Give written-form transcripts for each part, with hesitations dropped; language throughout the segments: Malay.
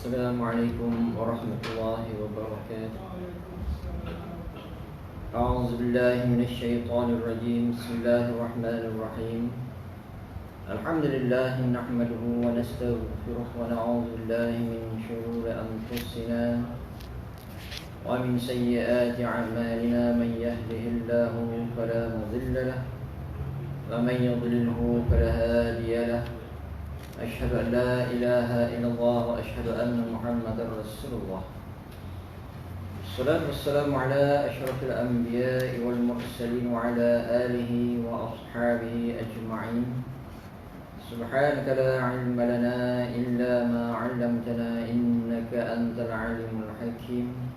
السلام عليكم ورحمة الله وبركاته. أعوذ بالله من الشيطان الرجيم. بسم الله الرحمن الرحيم. الحمد لله نحمده ونستغفره ونعوذ بالله من شرور أنفسنا ومن سيئات أعمالنا. من يهده الله فلا مضل له ومن يضلله فلا هادي له. أشهد أن لا إله إلا الله وأشهد أن محمدا رسول الله. الصلاة والسلام على أشرف الأنبياء والمرسلين وعلى آله وأصحابه أجمعين. سبحانك لا علم لنا إلا ما علمتنا إنك أنت العليم الحكيم.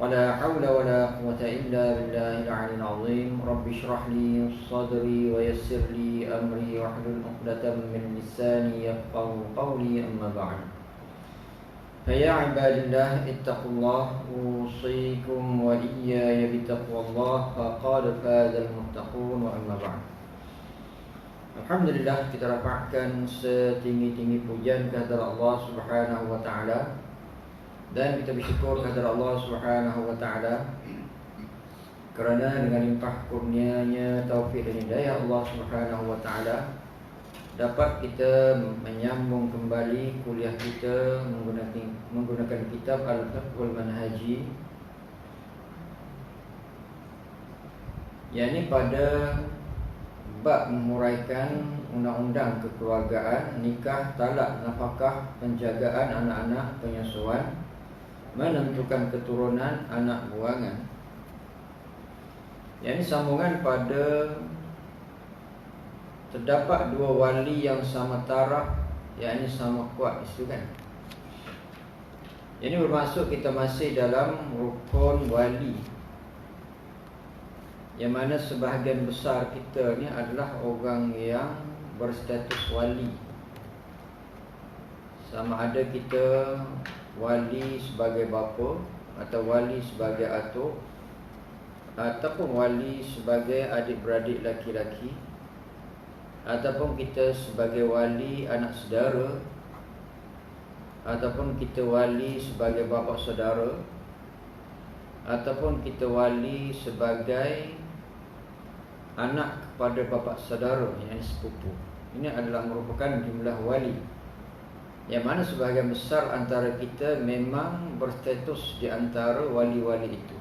ولا حول ولا قوة إلا بالله العلي العظيم. رب اشرح لي صدري ويسر لي أمري واحلل عقدة من لساني يفقهوا قولي. أما بعد، فيا عباد الله اتقوا الله. أوصيكم وإياي بتقوى الله. فقد فاز المتقون. وأما بعد. Alhamdulillah, kita rapatkan setinggi-tinggi pujian kehadirat Allah Subhanahu wa taala. Dan kita bersyukur kepada Allah Subhanahu wa taala kerana dengan limpah kurnianya, taufik dan hidayah Allah Subhanahu wa taala dapat kita menyambung kembali kuliah kita menggunakan kitab Al-Fiqhul Manhaji, yakni pada bab menguraikan undang-undang kekeluargaan, nikah, talak, nafkah, penjagaan anak-anak, penyusuan, menentukan keturunan, anak buangan. Yang ini sambungan pada terdapat dua wali yang sama taraf, yakni sama kuat, itu kan. Ini bermaksud kita masih dalam rukun wali, yang mana sebahagian besar kita ni adalah orang yang berstatus wali. Sama ada kita wali sebagai bapa, atau wali sebagai atuk, ataupun wali sebagai adik-beradik laki-laki, ataupun kita sebagai wali anak saudara, ataupun kita wali sebagai bapa saudara, ataupun kita wali sebagai anak kepada bapa saudara, yang sepupu. Ini adalah merupakan jumlah wali, yang mana sebahagian besar antara kita memang berstatus di antara wali-wali itu.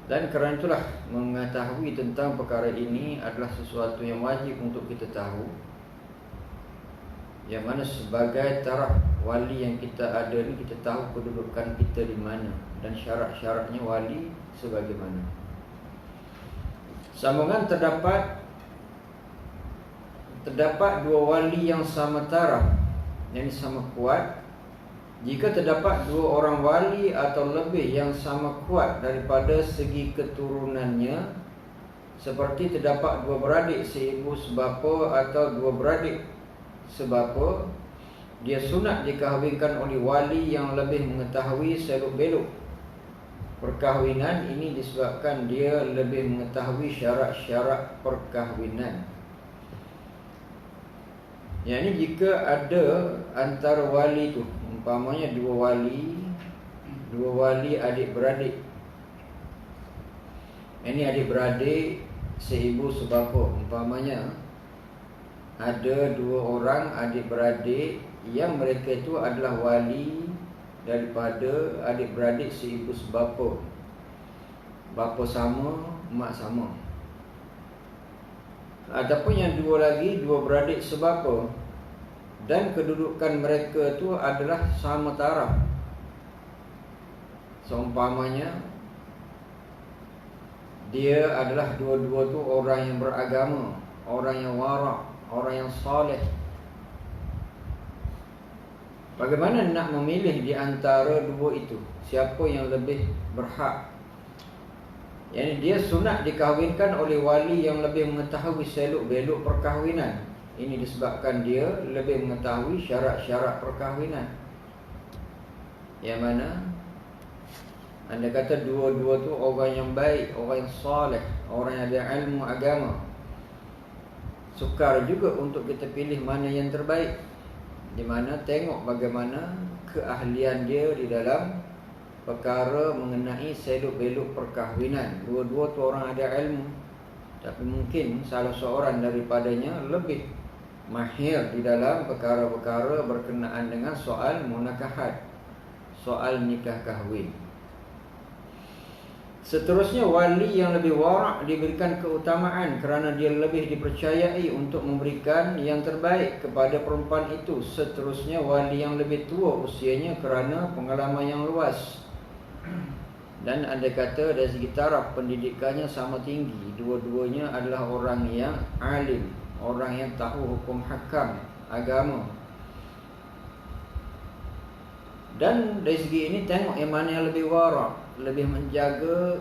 Dan kerana itulah mengetahui tentang perkara ini adalah sesuatu yang wajib untuk kita tahu, yang mana sebagai taraf wali yang kita ada ni, kita tahu kedudukan kita di mana dan syarat-syaratnya wali sebagaimana. Sambungan terdapat dua wali yang sama taraf, yang sama kuat. Jika terdapat dua orang wali atau lebih yang sama kuat daripada segi keturunannya, seperti terdapat dua beradik seibu sebapa atau dua beradik sebapa, dia sunat dikahwinkan oleh wali yang lebih mengetahui seluk-beluk perkahwinan ini, disebabkan dia lebih mengetahui syarat-syarat perkahwinan. Yang ini jika ada antara wali tu, umpamanya dua wali adik-beradik. Ini adik-beradik seibu sebapa. Umpamanya ada dua orang adik-beradik yang mereka itu adalah wali daripada adik-beradik seibu sebapa. Bapa sama, mak sama. Ataupun yang dua lagi, dua beradik sebapa, dan kedudukan mereka tu adalah sama taraf. Seumpamanya dia adalah dua-dua tu orang yang beragama, orang yang wara', orang yang saleh. Bagaimana nak memilih di antara dua itu, siapa yang lebih berhak? Yani dia sunat dikahwinkan oleh wali yang lebih mengetahui seluk-beluk perkahwinan. Ini disebabkan dia lebih mengetahui syarat-syarat perkahwinan, yang mana anda kata dua-dua tu orang yang baik, orang yang saleh, orang yang ada ilmu agama. Sukar juga untuk kita pilih mana yang terbaik. di mana tengok bagaimana keahlian dia di dalam perkara mengenai seluk-beluk perkahwinan. Dua-dua tu orang ada ilmu, tapi mungkin salah seorang daripadanya lebih mahir di dalam perkara-perkara berkenaan dengan soal munakahat, soal nikah kahwin. Seterusnya, wali yang lebih warak diberikan keutamaan kerana dia lebih dipercayai untuk memberikan yang terbaik kepada perempuan itu. Seterusnya, wali yang lebih tua usianya kerana pengalaman yang luas. Dan andai kata dari segi taraf pendidikannya sama tinggi, dua-duanya adalah orang yang alim, orang yang tahu hukum hakam agama. Dan dari segi ini tengok yang mana yang lebih warak, lebih menjaga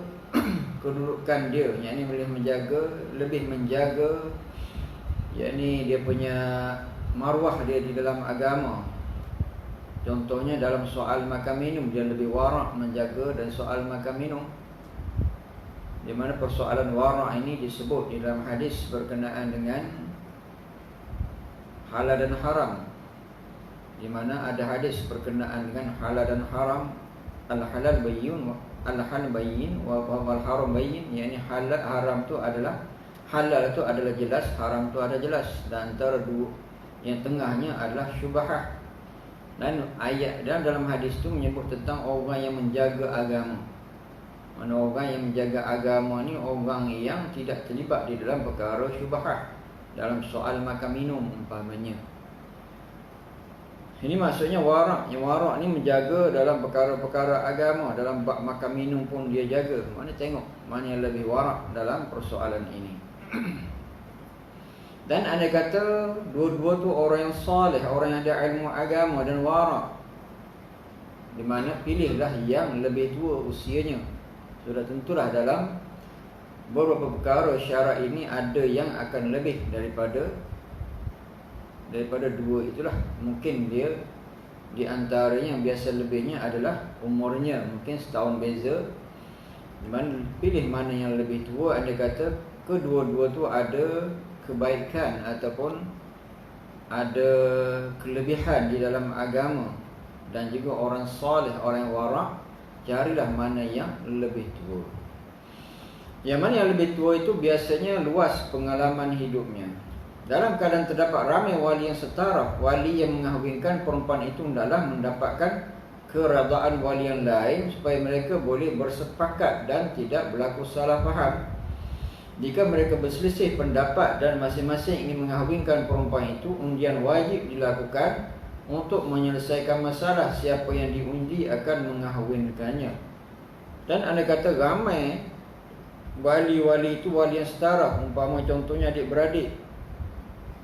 kedudukan dia, yakni lebih menjaga yakni dia punya maruah dia di dalam agama. Contohnya dalam soal makan minum, dia lebih warak menjaga dan soal makan minum, di mana persoalan warak ini disebut di dalam hadis berkenaan dengan halal dan haram, di mana ada hadis berkenaan dengan halal dan haram. Al-halal bayyin, al-halal bayyin wal haram bayyin, yakni halal haram tu adalah, halal tu adalah jelas, haram tu ada jelas, dan antara dua yang tengahnya adalah syubhah. Dan ayat dan dalam hadis tu menyebut tentang orang yang menjaga agama. Mana orang yang menjaga agama ni orang yang tidak terlibat di dalam perkara syubhah dalam soal makan minum umpamanya. Ini maksudnya warak. Yang warak ni menjaga dalam perkara-perkara agama. Dalam bab makan minum pun dia jaga. Mana tengok mana yang lebih warak dalam persoalan ini. Dan anda kata dua-dua tu orang yang saleh, orang yang ada ilmu agama dan warak, di mana pilihlah yang lebih tua usianya. Sudah tentulah dalam beberapa perkara syarat ini ada yang akan lebih daripada dua itulah. Mungkin dia di antaranya yang biasa lebihnya adalah umurnya, mungkin setahun beza. Di mana pilih mana yang lebih tua, anda kata kedua-dua tu ada kebaikan ataupun ada kelebihan di dalam agama dan juga orang soleh, orang yang warak. Carilah mana yang lebih tua. Yang mana yang lebih tua itu biasanya luas pengalaman hidupnya. Dalam keadaan terdapat ramai wali yang setara, wali yang mengahwinkan perempuan itu hendaklah mendapatkan keredaan wali yang lain supaya mereka boleh bersepakat dan tidak berlaku salah faham. Jika mereka berselisih pendapat dan masing-masing ingin mengahwinkan perempuan itu, undian wajib dilakukan untuk menyelesaikan masalah siapa yang diundi akan mengahwinkannya. Dan anda kata ramai wali-wali itu wali yang setara, umpama contohnya adik-beradik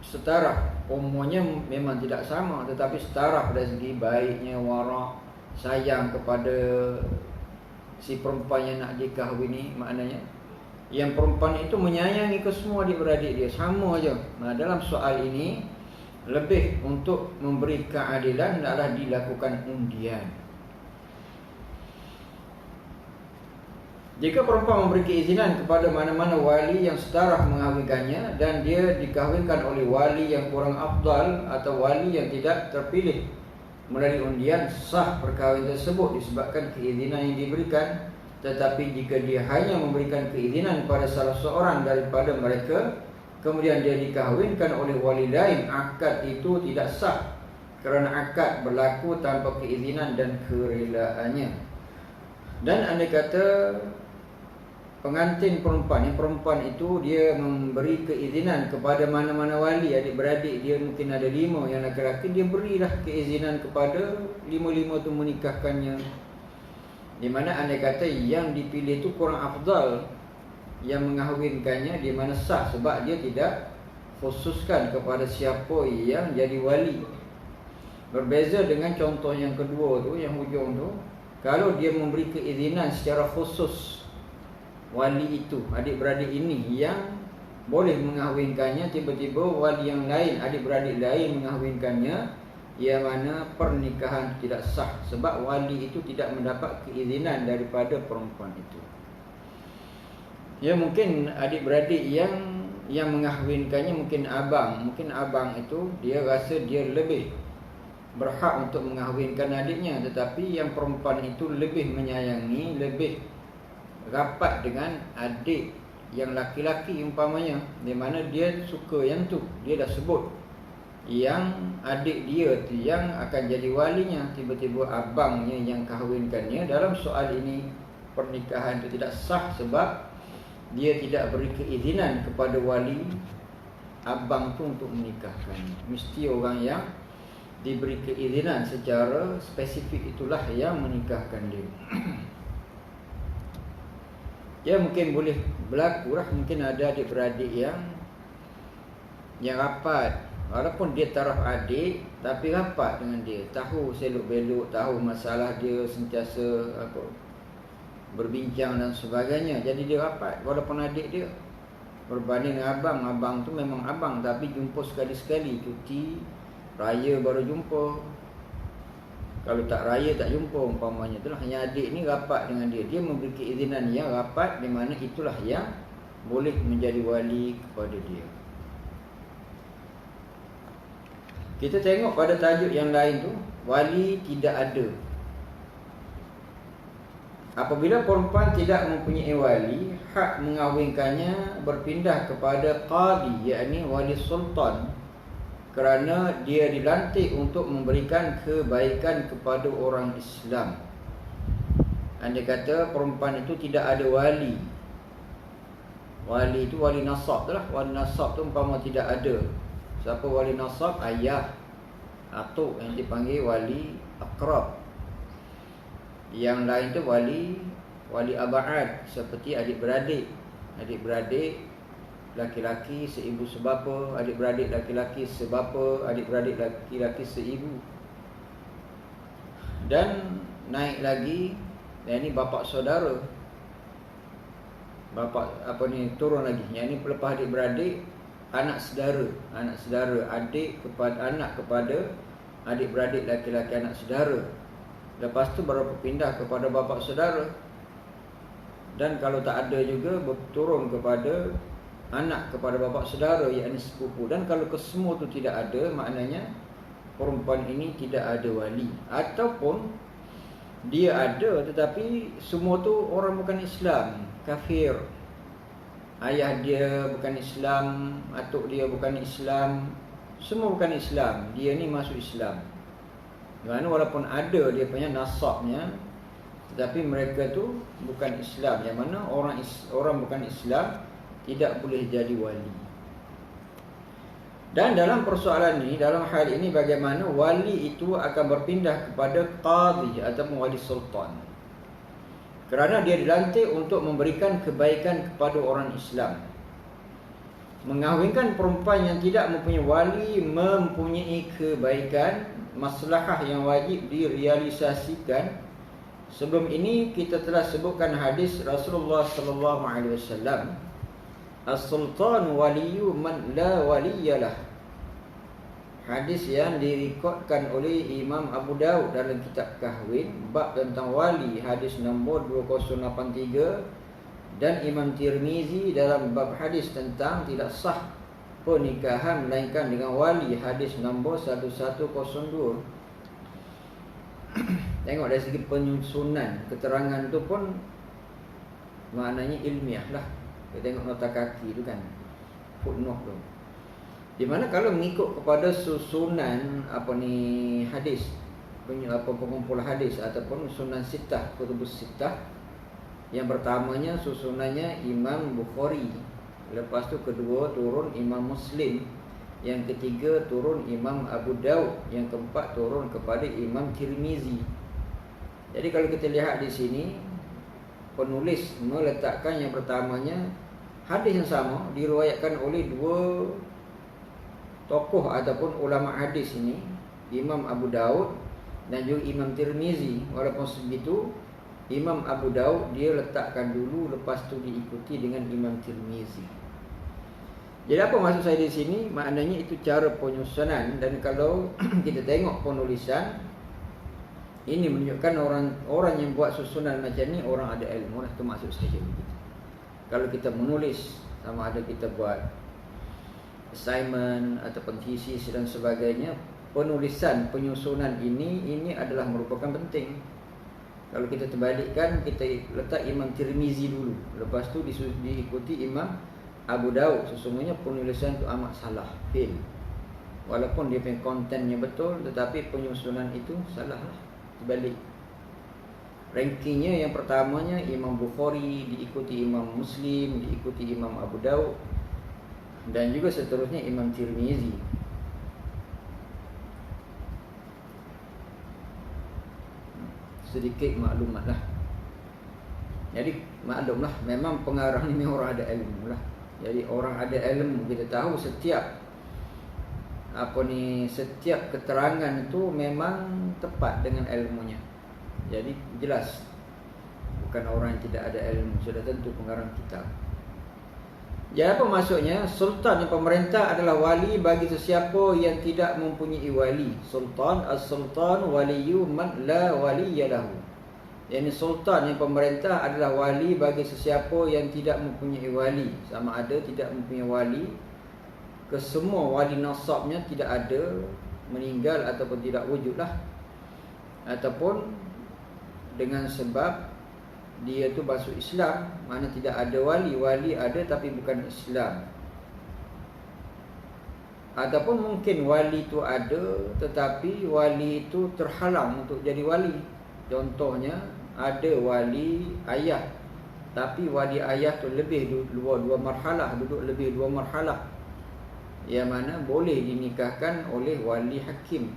setara, umurnya memang tidak sama tetapi setara dari segi baiknya, warak, sayang kepada si perempuan yang nak dikahwini. Maknanya yang perempuan itu menyayangi ke semua adik-beradik dia sama aja. Nah, dalam soal ini lebih untuk memberi keadilan adalah dilakukan undian. Jika perempuan memberi keizinan kepada mana-mana wali yang setara mengahwinkannya dan dia dikahwinkan oleh wali yang kurang afdal atau wali yang tidak terpilih melalui undian, sah perkahwinan tersebut disebabkan keizinan yang diberikan. Tetapi jika dia hanya memberikan keizinan pada salah seorang daripada mereka, kemudian dia dikahwinkan oleh wali lain, akad itu tidak sah kerana akad berlaku tanpa keizinan dan kerelaannya. Dan anda kata pengantin perempuan, yang perempuan itu dia memberi keizinan kepada mana-mana wali, adik-beradik dia mungkin ada 5, yang laki-laki dia berilah keizinan kepada 5-5 tu menikahkannya. Di mana anda kata yang dipilih itu kurang afdal yang mengahwinkannya, di mana sah sebab dia tidak khususkan kepada siapa yang jadi wali. Berbeza dengan contoh yang kedua tu, yang hujung tu, kalau dia memberi keizinan secara khusus wali itu, adik-beradik ini yang boleh mengahwinkannya, tiba-tiba wali yang lain, adik-beradik lain mengahwinkannya, yang mana pernikahan tidak sah sebab wali itu tidak mendapat keizinan daripada perempuan itu. Ya, mungkin adik-beradik yang mengahwinkannya mungkin abang itu dia rasa dia lebih berhak untuk mengahwinkan adiknya, tetapi yang perempuan itu lebih menyayangi, lebih rapat dengan adik yang laki-laki umpamanya, di mana dia suka yang tu, dia dah sebut yang adik dia tu yang akan jadi walinya, tiba-tiba abangnya yang kahwinkannya. Dalam soal ini pernikahan itu tidak sah sebab dia tidak beri keizinan kepada wali abang tu untuk menikahkannya. Mesti orang yang diberi keizinan secara spesifik itulah yang menikahkan dia. Ya, mungkin boleh berlaku lah, mungkin ada adik-beradik yang rapat, walaupun dia taraf adik tapi rapat dengan dia, tahu seluk-beluk, tahu masalah dia, sentiasa berbincang dan sebagainya. Jadi dia rapat walaupun adik dia. Berbanding dengan abang tu memang abang tapi jumpa sekali-sekali, cuti raya baru jumpa, kalau tak raya tak jumpa umpamanya. Itulah, hanya adik ni rapat dengan dia, dia memberi keizinan yang rapat, di mana itulah yang boleh menjadi wali kepada dia. Kita tengok pada tajuk yang lain tu, wali tidak ada. Apabila perempuan tidak mempunyai wali, hak mengahwinkannya berpindah kepada qadi, yakni wali sultan, kerana dia dilantik untuk memberikan kebaikan kepada orang Islam. Andai kata perempuan itu tidak ada wali, wali itu wali nasab tu lah. Wali nasab tu umpama tidak ada. Siapa wali nasab? Ayah, atuk, yang dipanggil wali akrab. Yang lain tu wali abad, seperti adik-beradik. Adik-beradik laki-laki seibu sebapa, adik-beradik laki-laki sebapa, adik-beradik laki-laki seibu. Dan naik lagi, yang ini bapa saudara. Turun lagi. Yang ini pelepas adik-beradik, anak saudara. Anak saudara, adik kepada anak kepada adik-beradik laki-laki anak saudara. Lepas tu baru berpindah kepada bapa saudara. Dan kalau tak ada juga, berturun kepada anak kepada bapa saudara, yakni sepupu. Dan kalau kesemua tu tidak ada, maknanya perempuan ini tidak ada wali. Ataupun dia ada tetapi semua tu orang bukan Islam, kafir. Ayah dia bukan Islam, atuk dia bukan Islam, semua bukan Islam. Dia ni masuk Islam. Kerana walaupun ada dia punya nasabnya, tetapi mereka tu bukan Islam. Yang mana orang bukan Islam tidak boleh jadi wali. Dan dalam persoalan ini, dalam hal ini, bagaimana wali itu akan berpindah kepada qadhi ataupun wali sultan, kerana dia dilantik untuk memberikan kebaikan kepada orang Islam. Mengahwinkan perempuan yang tidak mempunyai wali mempunyai kebaikan, maslahah yang wajib direalisasikan. Sebelum ini kita telah sebutkan hadis Rasulullah sallallahu alaihi wasallam, as-sultan waliyyu man la waliyalah. Hadis yang direkodkan oleh Imam Abu Daud dalam kitab kahwin, bab tentang wali, hadis nombor 2083, dan Imam Tirmizi dalam bab hadis tentang tidak sah pernikahan melainkan dengan wali, hadis nombor 1102. Tengok dari segi penyusunan keterangan tu pun maknanya ilmiah lah. Kita tengok nota kaki tu kan, footnote tu, di mana kalau mengikut kepada susunan hadis, pengumpul hadis ataupun sunan sittah, kutubus sittah, yang pertamanya susunannya Imam Bukhari, lepas tu kedua turun Imam Muslim, yang ketiga turun Imam Abu Daud, yang keempat turun kepada Imam Tirmizi. Jadi kalau kita lihat di sini, penulis meletakkan yang pertamanya hadis yang sama diriwayatkan oleh dua tokoh ataupun ulama hadis ini, Imam Abu Daud dan juga Imam Tirmizi. Walaupun segitu, Imam Abu Daud dia letakkan dulu, lepas tu diikuti dengan Imam Tirmizi. Jadi apa maksud saya di sini? Maknanya itu cara penyusunan. Dan kalau kita tengok penulisan ini, menunjukkan orang yang buat susunan macam ni orang ada ilmu lah. Itu maksud saya begitu. Kalau kita menulis, sama ada kita buat assignment ataupun thesis dan sebagainya, penulisan penyusunan ini adalah merupakan penting. Kalau kita terbalikkan, kita letak Imam Tirmizi dulu, lepas tu diikuti Imam Abu Daud. Sesungguhnya penulisan itu amat salah, fail. Walaupun dia punya kontennya betul, tetapi penyusunan itu salah lah, terbalik. Rankingnya yang pertamanya Imam Bukhari, diikuti Imam Muslim, diikuti Imam Abu Daud, dan juga seterusnya Imam Tirmizi. Sedikit maklumat lah. Jadi maklumlah, memang pengarang ni orang ada ilmu lah. Jadi orang ada ilmu, kita tahu setiap setiap keterangan itu memang tepat dengan ilmunya. Jadi jelas, bukan orang yang tidak ada ilmu, sudah tentu pengarang kitab. Jadi apa maksudnya? Sultan yang pemerintah adalah wali bagi sesiapa yang tidak mempunyai wali. Sultan, as-sultan waliyu man la waliya lahu. Yani sultan yang pemerintah adalah wali bagi sesiapa yang tidak mempunyai wali. Sama ada tidak mempunyai wali, kesemua wali nasabnya tidak ada, meninggal ataupun tidak wujudlah, ataupun dengan sebab dia tu masuk Islam, mana tidak ada wali, wali ada tapi bukan Islam. Ataupun mungkin wali itu ada tetapi wali itu terhalang untuk jadi wali. Contohnya ada wali ayah, tapi wali ayah tu lebih dua marhalah, duduk lebih dua marhalah, yang mana boleh dinikahkan oleh wali hakim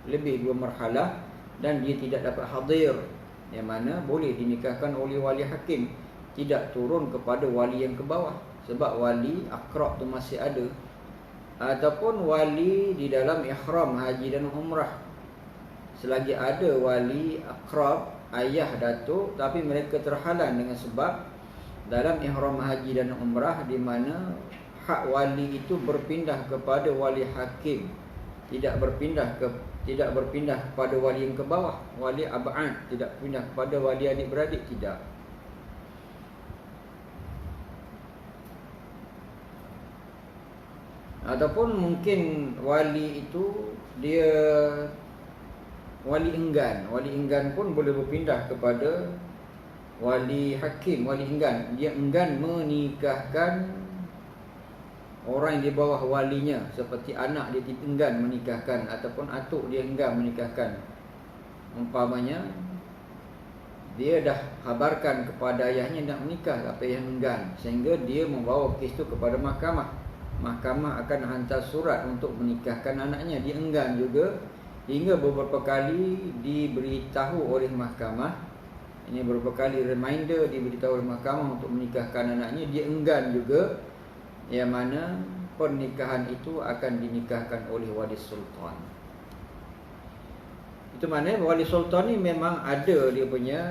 lebih dua marhalah, dan dia tidak dapat hadir, yang mana boleh dinikahkan oleh wali hakim, tidak turun kepada wali yang ke bawah, sebab wali akrab tu masih ada. Ataupun wali di dalam ihram haji dan umrah, selagi ada wali akrab, ayah, datuk, tapi mereka terhalang dengan sebab dalam ihram haji dan umrah, di mana hak wali itu berpindah kepada wali hakim, tidak berpindah kepada wali yang ke bawah, wali ab'ad, tidak pindah kepada wali adik-beradik, tidak. Ataupun mungkin wali itu dia wali enggan. Wali enggan pun boleh berpindah kepada wali hakim, wali enggan. Dia enggan menikahkan orang yang di bawah walinya, seperti anak dia enggan menikahkan, ataupun atuk dia enggan menikahkan. Umpamanya dia dah khabarkan kepada ayahnya nak menikah, tapi ayah enggan, sehingga dia membawa kes itu kepada mahkamah. Mahkamah akan hantar surat untuk menikahkan anaknya, dia enggan juga, hingga beberapa kali diberitahu oleh mahkamah. Ini beberapa kali reminder diberitahu oleh mahkamah untuk menikahkan anaknya, dia enggan juga, yang mana pernikahan itu akan dinikahkan oleh wali sultan. Itu maknanya wali sultan ni memang ada dia punya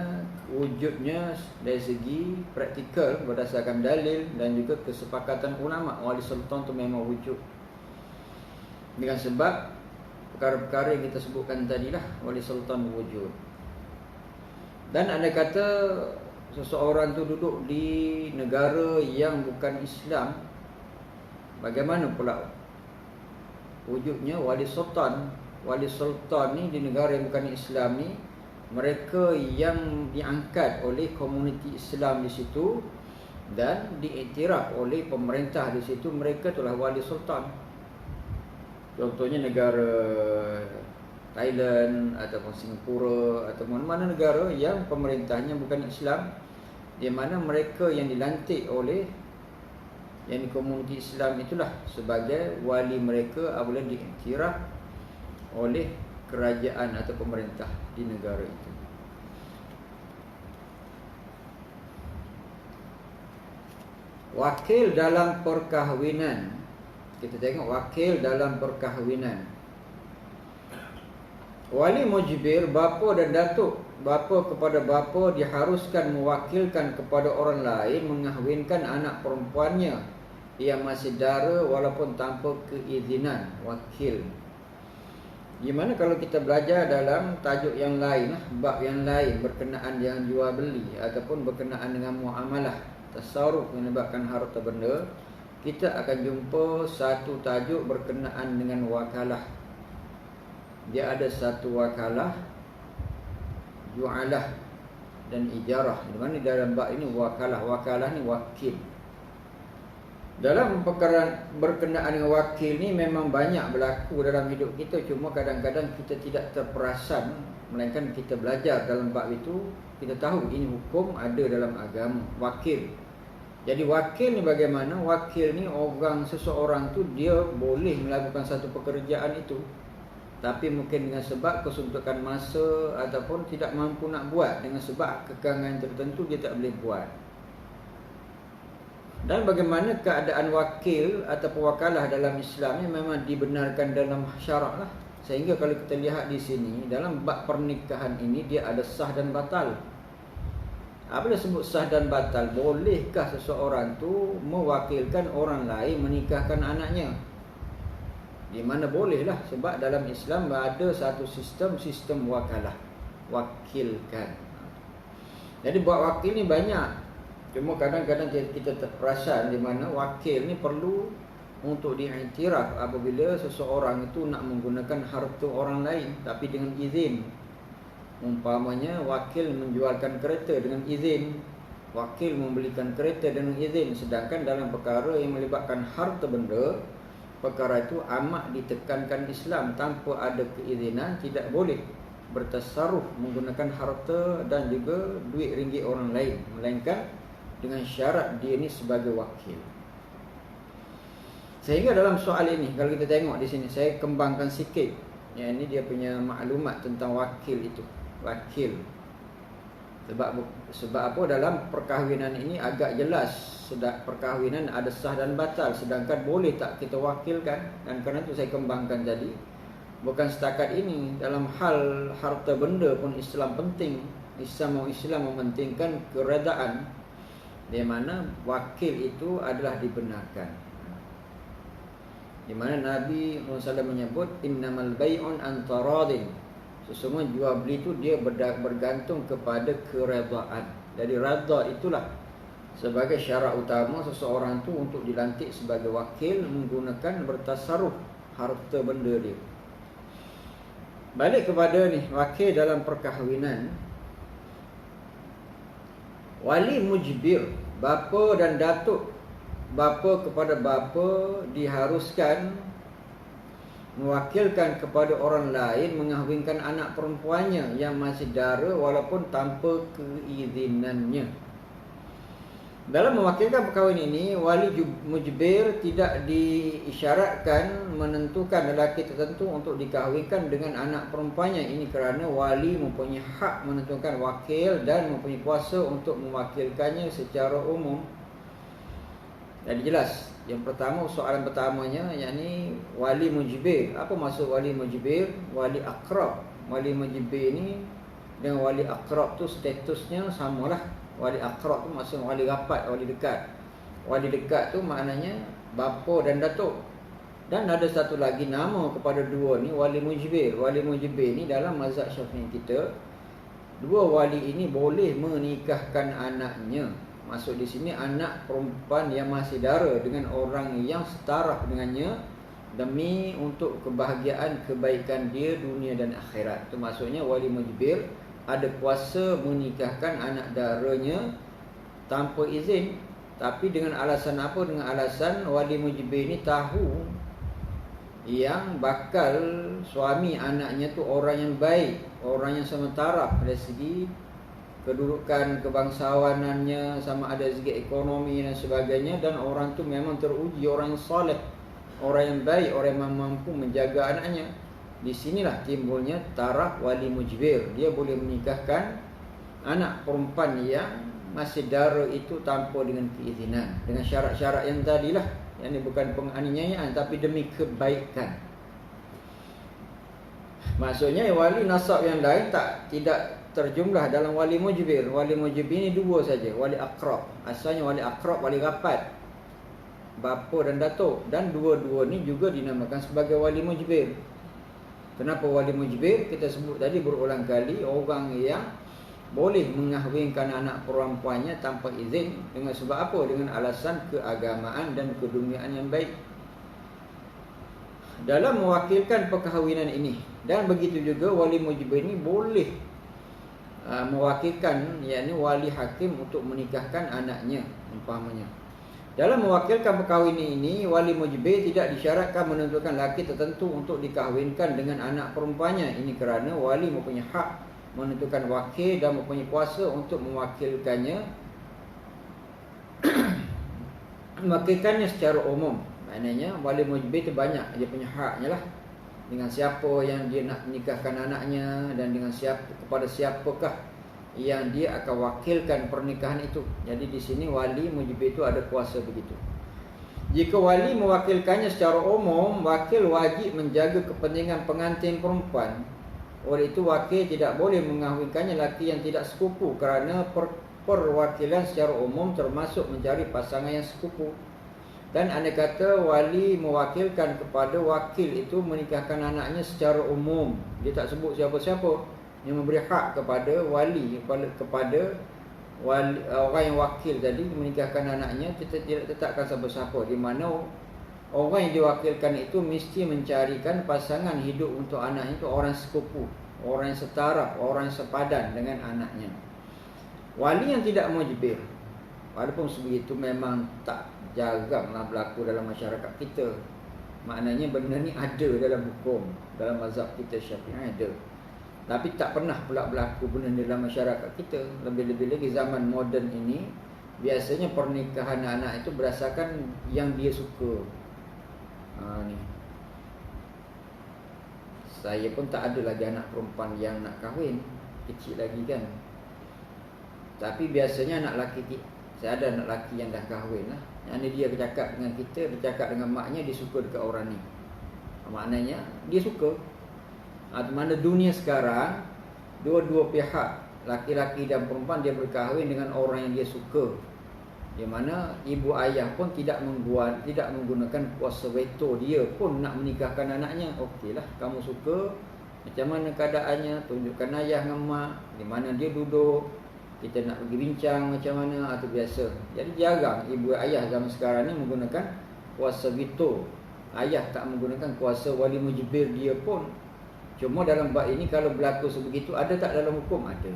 wujudnya dari segi praktikal berdasarkan dalil dan juga kesepakatan ulama. Wali sultan tu memang wujud, dengan sebab perkara-perkara yang kita sebutkan tadilah, wali sultan wujud. Dan anda kata seseorang tu duduk di negara yang bukan Islam, bagaimana pula wujudnya wali sultan? Wali sultan ni di negara yang bukan Islam ni, mereka yang diangkat oleh komuniti Islam di situ dan diiktiraf oleh pemerintah di situ, mereka itulah wali sultan. Contohnya negara Thailand ataupun Singapura atau mana negara yang pemerintahnya bukan Islam, di mana mereka yang dilantik oleh yang di komuniti Islam itulah sebagai wali mereka apabila diiktiraf oleh kerajaan atau pemerintah di negara itu. Wakil dalam perkahwinan. Kita tengok wakil dalam perkahwinan. Wali mujbir, bapa dan datuk bapa kepada bapa diharuskan mewakilkan kepada orang lain mengahwinkan anak perempuannya yang masih dara walaupun tanpa keizinan wakil. Gimana kalau kita belajar dalam tajuk yang lain, bab yang lain berkenaan dengan jual beli ataupun berkenaan dengan muamalah, tasarruf menyebabkan harta benda, kita akan jumpa satu tajuk berkenaan dengan wakalah. dia ada satu wakalah, ju'alah dan ijarah. Di mana dalam bab ini wakalah ni wakil. Dalam perkara berkenaan dengan wakil ni memang banyak berlaku dalam hidup kita. Cuma kadang-kadang kita tidak terperasan, melainkan kita belajar dalam bab itu, kita tahu ini hukum ada dalam agama, wakil. Jadi wakil ni bagaimana? Wakil ni seseorang tu dia boleh melakukan satu pekerjaan itu, tapi mungkin dengan sebab kesuntukan masa ataupun tidak mampu nak buat, dengan sebab kekangan tertentu dia tak boleh buat. Dan bagaimana keadaan wakil atau wakalah dalam Islam ni memang dibenarkan dalam syarak lah. Sehingga kalau kita lihat di sini, dalam bab pernikahan ini dia ada sah dan batal. Apa dia sebut sah dan batal? Bolehkah seseorang tu mewakilkan orang lain menikahkan anaknya? Di mana bolehlah, sebab dalam Islam ada satu sistem wakalah, wakilkan. Jadi buat wakil ni banyak. Cuma kadang-kadang kita terperasan di mana wakil ni perlu untuk diiktiraf apabila seseorang itu nak menggunakan harta orang lain tapi dengan izin. Umpamanya wakil menjualkan kereta dengan izin, wakil membelikan kereta dengan izin. Sedangkan dalam perkara yang melibatkan harta benda, perkara itu amat ditekankan Islam. Tanpa ada keizinan tidak boleh bertasarruf menggunakan harta dan juga duit ringgit orang lain, melainkan dengan syarat dia ni sebagai wakil. Sehingga dalam soal ini, kalau kita tengok di sini, saya kembangkan sikit. Yang ini dia punya maklumat tentang wakil itu. Wakil. Sebab apa? Dalam perkahwinan ini agak jelas perkahwinan ada sah dan batal. Sedangkan boleh tak kita wakilkan? Dan kerana itu saya kembangkan tadi. Bukan setakat ini, dalam hal harta benda pun Islam penting. Islam mementingkan keredaan, di mana wakil itu adalah dibenarkan. Di mana Nabi SAW menyebut innamal bai'un antaradin. Sesungguhnya jual beli itu dia bergantung kepada keredaan. Jadi redha itulah sebagai syarat utama seseorang itu untuk dilantik sebagai wakil menggunakan bertasarruf harta benda dia. Balik kepada ni wakil dalam perkahwinan. Wali mujbir, bapa dan datuk, bapa kepada bapa diharuskan mewakilkan kepada orang lain mengahwinkan anak perempuannya yang masih dara walaupun tanpa keizinannya. Dalam mewakilkan perkahwinan ini, wali mujbir tidak diisyaratkan menentukan lelaki tertentu untuk dikahwinkan dengan anak perempuannya. Ini kerana wali mempunyai hak menentukan wakil dan mempunyai kuasa untuk mewakilkannya secara umum. Jadi jelas. Yang pertama, soalan pertamanya, yakni wali mujbir. Apa maksud wali mujbir? Wali akrab. Wali mujbir ini dengan wali akrab tu statusnya samalah. Wali akrab tu maksud wali rapat, wali dekat. Wali dekat tu maknanya bapa dan datuk. Dan ada satu lagi nama kepada dua ni, wali mujbir. Wali mujbir ni dalam mazhab Syafi'i kita, dua wali ini boleh menikahkan anaknya. Maksud di sini anak perempuan yang masih dara dengan orang yang setara dengannya demi untuk kebahagiaan kebaikan dia dunia dan akhirat. Itu maksudnya wali mujbir ada kuasa menikahkan anak daranya tanpa izin. Tapi dengan alasan apa? Dengan alasan wali mujbir ni tahu yang bakal suami anaknya tu orang yang baik, orang yang sementara dari segi kedudukan kebangsawanannya, sama ada segi ekonomi dan sebagainya, dan orang tu memang teruji orang yang soleh, orang yang baik, orang yang mampu menjaga anaknya. Di sinilah timbulnya taraf wali mujbir. Dia boleh menikahkan anak perempuan yang masih dara itu tanpa dengan keizinan, dengan syarat-syarat yang tadilah. Yang ini bukan penganiayaan tapi demi kebaikan. Maksudnya wali nasab yang lain tidak terjumlah dalam wali mujbir. Wali mujbir ini dua saja, wali akrab. Asalnya wali akrab, wali rapat, bapa dan datuk. Dan dua-dua ni juga dinamakan sebagai wali mujbir. Kenapa wali mujbir? Kita sebut tadi berulang kali, orang yang boleh mengahwinkan anak perempuannya tanpa izin. Dengan sebab apa? Dengan alasan keagamaan dan keduniaan yang baik. dalam mewakilkan perkahwinan ini. Dan begitu juga wali mujibir ini boleh mewakilkan, yakni wali hakim untuk menikahkan anaknya umpamanya. Dalam mewakilkan perkahwinan ini, wali mujibir tidak disyaratkan menentukan lelaki tertentu untuk dikahwinkan dengan anak perempuannya. Ini kerana wali mempunyai hak menentukan wakil dan mempunyai kuasa untuk mewakilkannya mewakilkannya secara umum. Maknanya wali mujibir itu banyak dia punya haknya lah, dengan siapa yang dia nak nikahkan anaknya dan dengan siapa, kepada siapakah yang dia akan wakilkan pernikahan itu. Jadi di sini wali mujibir itu ada kuasa begitu. Jika wali mewakilkannya secara umum, wakil wajib menjaga kepentingan pengantin perempuan. Oleh itu wakil tidak boleh mengahwinkannya lelaki yang tidak sekupu, kerana perwakilan secara umum termasuk mencari pasangan yang sekupu. Dan andai kata wali mewakilkan kepada wakil itu menikahkan anaknya secara umum, dia tak sebut siapa-siapa, dia memberi hak kepada wali, kepada wali, orang yang wakil tadi menikahkan anaknya. Kita tidak tetapkan siapa-siapa, di mana orang yang diwakilkan itu mesti mencarikan pasangan hidup untuk anaknya itu orang sekupu, orang yang setara, orang yang sepadan dengan anaknya. Wali yang tidak mujibir, walaupun sebegitu memang tak jaranglah berlaku dalam masyarakat kita. Maknanya benda ni ada dalam hukum, dalam mazhab kita Syafi'i ada, tapi tak pernah pula berlaku benda ni dalam masyarakat kita. Lebih-lebih lagi zaman moden ini, biasanya pernikahan anak itu berdasarkan yang dia suka. Ni saya pun tak ada lagi anak perempuan yang nak kahwin, kecil lagi kan. Tapi biasanya anak lelaki, saya ada anak lelaki yang dah kahwin lah. Yang dia bercakap dengan kita, bercakap dengan maknya, dia suka dekat orang ni. Maknanya dia suka. Di mana dunia sekarang, dua-dua pihak, laki-laki dan perempuan, dia berkahwin dengan orang yang dia suka. Di mana ibu ayah pun tidak menggunakan kuasa veto, dia pun nak menikahkan anaknya. Okeylah, kamu suka, macam mana keadaannya, tunjukkan ayah dengan mak, di mana dia duduk, kita nak pergi bincang macam mana, atau biasa. Jadi jarang ibu ayah zaman sekarang ni menggunakan kuasa veto. Ayah tak menggunakan kuasa wali mujibir dia pun. Cuma dalam bab ini kalau berlaku sebegitu, ada tak dalam hukum? Ada.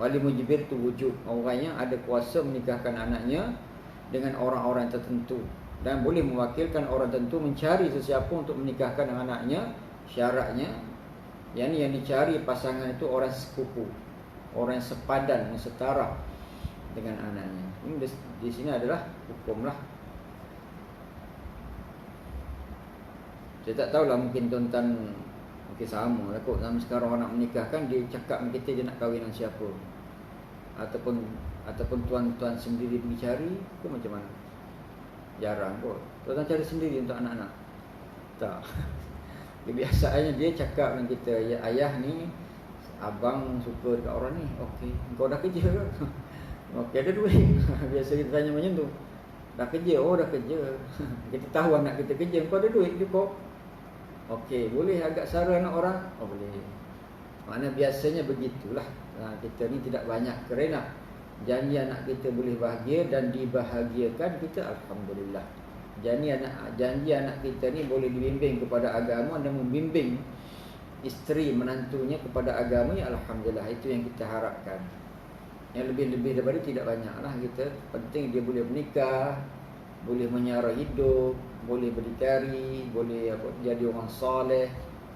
Wali mujibir tu wujud, orangnya ada kuasa menikahkan anaknya dengan orang-orang tertentu, dan boleh mewakilkan orang tertentu mencari sesiapa untuk menikahkan anaknya. Syaratnya yang dicari pasangan itu orang sekupu, orang yang sepadan, yang setara dengan anaknya. Ini di sini adalah hukum lah. Saya tak tahulah, mungkin tuan-tuan mungkin sama lah kot. Zaman sekarang orang nak menikahkan, dia cakap dengan kita dia nak kahwin dengan siapa, ataupun tuan-tuan sendiri pergi cari ke macam mana? Jarang kot. Tuan-tuan cari sendiri untuk anak-anak? Tak. Kebiasaannya dia cakap dengan kita, ya ayah ni, abang suka dekat orang ni. Okey, kau dah kerja ke? Okey, ada duit. Biasa kita tanya macam tu. Dah kerja? Oh, dah kerja. Kita tahu anak kita kerja. Kau ada duit cukup? Okey, boleh agak sara anak orang? Oh, boleh. Maknanya biasanya begitulah. Kita ni tidak banyak kerana janji anak kita boleh bahagia dan dibahagiakan kita, alhamdulillah. Janji anak kita ni boleh dibimbing kepada agama dan membimbing isteri menantunya kepada agama, ya alhamdulillah. Itu yang kita harapkan. Yang lebih-lebih daripada tidak banyaklah kita. Penting dia boleh menikah, boleh menyara hidup, boleh berdikari, boleh jadi orang soleh,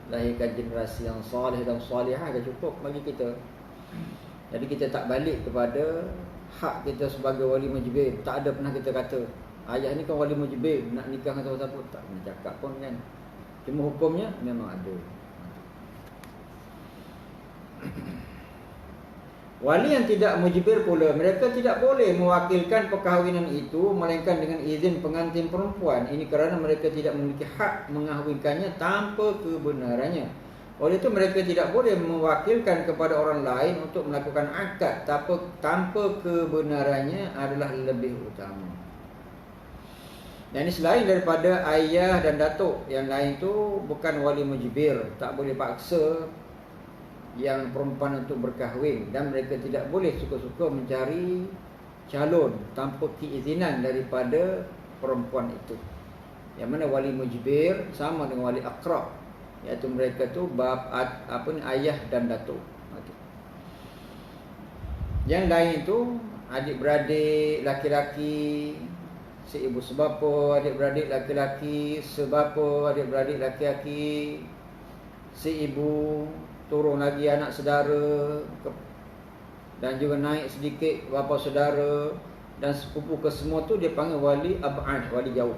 lahirkan generasi yang soleh dan solehah, dah cukup bagi kita. Jadi kita tak balik kepada hak kita sebagai wali mujibir. Tak ada pernah kita kata ayah ni kan wali mujibir, nak nikah dengan siapa-siapa. Tak pernah cakap pun kan. Cuma hukumnya memang ada. Wali yang tidak mujibir pula, mereka tidak boleh mewakilkan perkahwinan itu melainkan dengan izin pengantin perempuan. Ini kerana mereka tidak memiliki hak mengahwinkannya tanpa kebenarannya. Oleh itu mereka tidak boleh mewakilkan kepada orang lain untuk melakukan akad tanpa kebenarannya adalah lebih utama. Dan ini selain daripada ayah dan datuk, yang lain tu bukan wali mujibir, tak boleh paksa yang perempuan untuk berkahwin, dan mereka tidak boleh suka-suka mencari calon tanpa keizinan daripada perempuan itu. Yang mana wali mujbir sama dengan wali aqrab, iaitu mereka tu ayah dan datuk. Yang lain tu adik-beradik laki-laki, seibu sebapa, adik-beradik laki-laki sebapa, adik-beradik laki-laki seibu, turun lagi anak saudara, dan juga naik sedikit bapa saudara dan sepupu ke semua tu dia panggil wali ab'ad, wali jauh.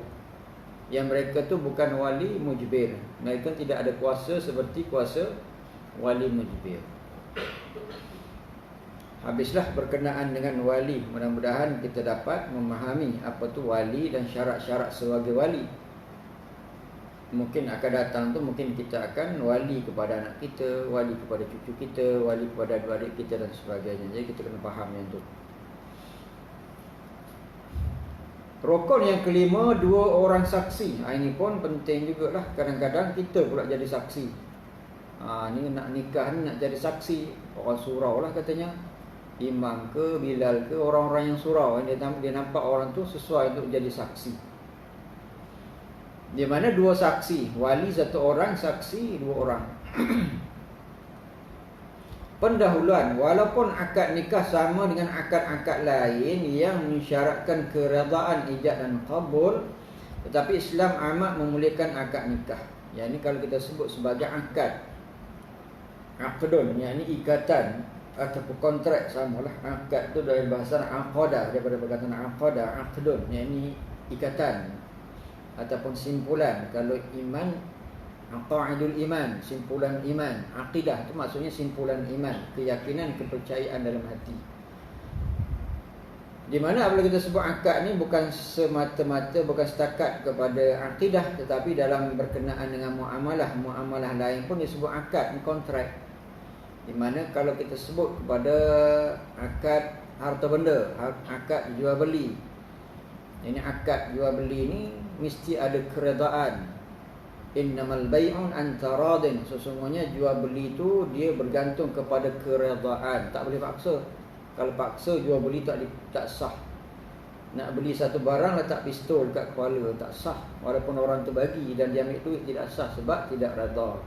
Yang mereka tu bukan wali mujbir. Mereka tidak ada kuasa seperti kuasa wali mujbir. Habislah berkenaan dengan wali. Mudah-mudahan kita dapat memahami apa tu wali dan syarat-syarat sebagai wali. Mungkin akan datang tu mungkin kita akan wali kepada anak kita, wali kepada cucu kita, wali kepada adik-adik kita dan sebagainya. Jadi kita kena faham yang tu. Rukun yang kelima, 2 orang saksi. Ini pun penting jugalah. Kadang-kadang kita pula jadi saksi. Ni nak nikah ni nak jadi saksi. Orang surau lah katanya. Imam ke, Bilal ke, orang-orang yang surau. Dia nampak orang tu sesuai untuk jadi saksi. Di mana 2 saksi. Wali 1 orang, saksi 2 orang. Pendahuluan, walaupun akad nikah sama dengan akad-akad lain yang mensyaratkan keredaan ijab dan qabul, tetapi Islam amat memuliakan akad nikah. Yang ini kalau kita sebut sebagai akad, aqdun, yang ini ikatan ataupun kontrak, samalah. Akad tu dari bahasa aqadah, daripada perkataan aqadah, aqdun, yang ini ikatan ataupun simpulan. Kalau iman, aqaidul iman, simpulan iman. Aqidah itu maksudnya simpulan iman, keyakinan, kepercayaan dalam hati. Di mana apabila kita sebut akad ni bukan semata-mata, bukan setakat kepada akidah, tetapi dalam berkenaan dengan muamalah lain pun disebut akad, kontrak. Di mana kalau kita sebut kepada akad harta benda, akad jual beli, ini akad jual beli ni mesti ada keredaan. Innamal bai'un antaradin, sesungguhnya jual beli tu dia bergantung kepada keredaan, tak boleh paksa. Kalau paksa jual beli tak sah. Nak beli satu barang letak pistol kat kepala, tak sah. Walaupun orang tu bagi dan dia ambil duit, tidak sah sebab tidak redha.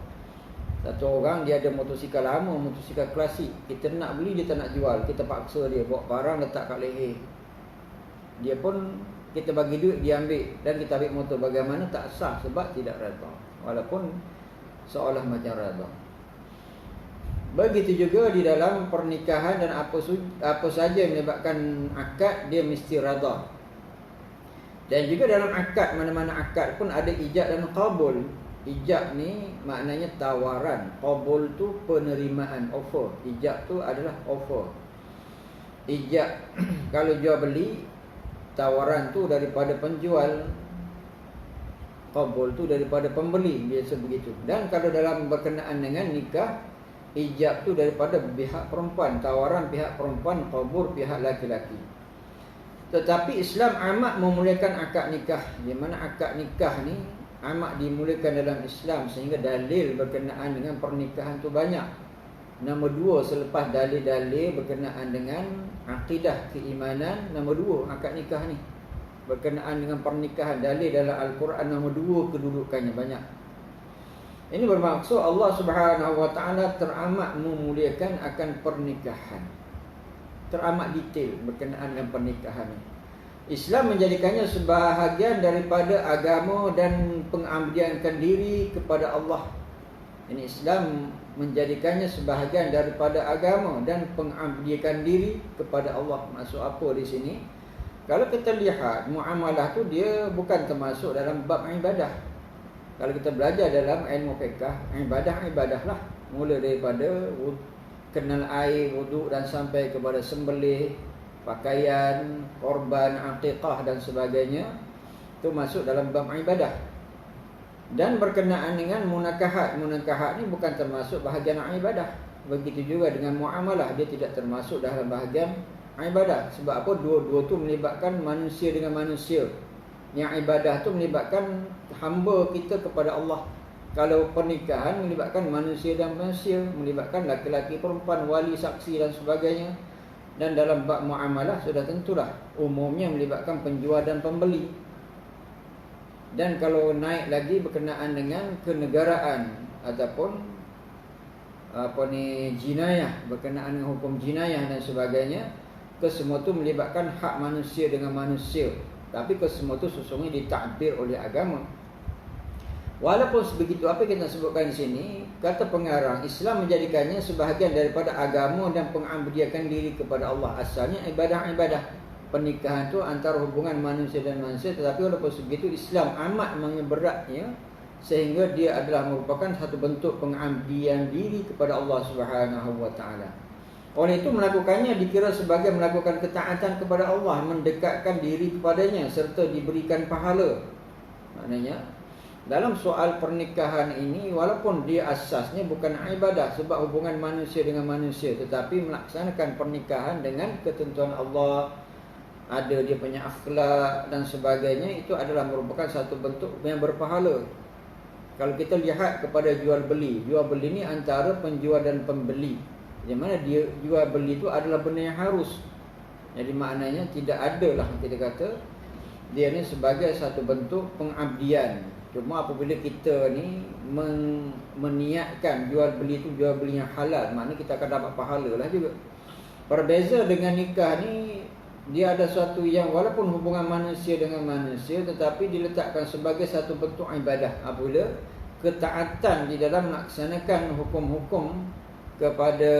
Satu orang dia ada motosikal lama, motosikal klasik, kita nak beli dia tak nak jual, kita paksa dia bawa barang letak kat leher. Dia pun kita bagi duit, dia ambil dan kita ambil motor. Bagaimana? Tak sah sebab tidak redha, walaupun seolah macam redha. Begitu juga di dalam pernikahan dan apa saja menyebabkan akad, dia mesti redha. Dan juga dalam akad, mana-mana akad pun ada ijab dan qabul. Ijab ni maknanya tawaran, qabul tu penerimaan, offer. Ijab tu adalah offer. Ijab kalau jual beli, tawaran tu daripada penjual, qabul tu daripada pembeli, biasa begitu. Dan kalau dalam berkenaan dengan nikah, ijab tu daripada pihak perempuan, tawaran pihak perempuan, qabul pihak laki-laki. Tetapi Islam amat memuliakan akad nikah. Di mana akad nikah ni amat dimuliakan dalam Islam, sehingga dalil berkenaan dengan pernikahan tu banyak. Nombor 2 selepas dalil-dalil berkenaan dengan akidah, keimanan, nombor 2 akad nikah ni. Berkenaan dengan pernikahan, dalil dalam Al-Quran nombor 2 kedudukannya banyak. Ini bermaksud Allah Subhanahu Wa Taala teramat memuliakan akan pernikahan. Teramat detail berkenaan dengan pernikahan ni. Islam menjadikannya sebahagian daripada agama dan pengabdian diri kepada Allah. Ini Islam menjadikannya sebahagian daripada agama dan pengabdian diri kepada Allah. Maksud apa di sini? Kalau kita lihat muamalah tu dia bukan termasuk dalam bab ibadah. Kalau kita belajar dalam ilmu fiqh, ibadah lah. Mula daripada kenal air, wuduk dan sampai kepada sembelih, pakaian, korban, aqiqah dan sebagainya, itu masuk dalam bab ibadah. Dan berkenaan dengan munakahat ni bukan termasuk bahagian ibadah. Begitu juga dengan muamalah, dia tidak termasuk dalam bahagian ibadah. Sebab apa? Dua-dua tu melibatkan manusia dengan manusia. Yang ibadah tu melibatkan hamba kita kepada Allah. Kalau pernikahan melibatkan manusia dan manusia, melibatkan laki-laki, perempuan, wali, saksi dan sebagainya. Dan dalam bab muamalah sudah tentulah umumnya melibatkan penjual dan pembeli. Dan kalau naik lagi berkenaan dengan kenegaraan ataupun jinayah, berkenaan dengan hukum jinayah dan sebagainya, kesemua itu melibatkan hak manusia dengan manusia. Tapi kesemua itu sesungguhnya ditakdir oleh agama. Walaupun sebegitu, apa yang kita sebutkan di sini, kata pengarang, Islam menjadikannya sebahagian daripada agama dan pengabdian diri kepada Allah. Asalnya ibadah-ibadah pernikahan itu antara hubungan manusia dan manusia, tetapi walaupun sebegitu Islam amat mengeberatnya sehingga dia adalah merupakan satu bentuk pengabdian diri kepada Allah Subhanahu wa taala. Oleh itu melakukannya dikira sebagai melakukan ketaatan kepada Allah, mendekatkan diri kepadanya serta diberikan pahala. Maknanya dalam soal pernikahan ini, walaupun dia asasnya bukan ibadah sebab hubungan manusia dengan manusia, tetapi melaksanakan pernikahan dengan ketentuan Allah, ada dia punya akhlak dan sebagainya, itu adalah merupakan satu bentuk yang berpahala. Kalau kita lihat kepada jual beli ini antara penjual dan pembeli, di mana dia jual beli itu adalah benda yang harus. Jadi maknanya tidak adalah kita kata dia ni sebagai satu bentuk pengabdian. Cuma apabila kita ni meniatkan jual beli itu jual beli yang halal, maknanya kita akan dapat pahala lah juga. Berbeza dengan nikah ni, dia ada suatu yang walaupun hubungan manusia dengan manusia, tetapi diletakkan sebagai satu bentuk ibadah. Apabila ketaatan di dalam melaksanakan hukum-hukum kepada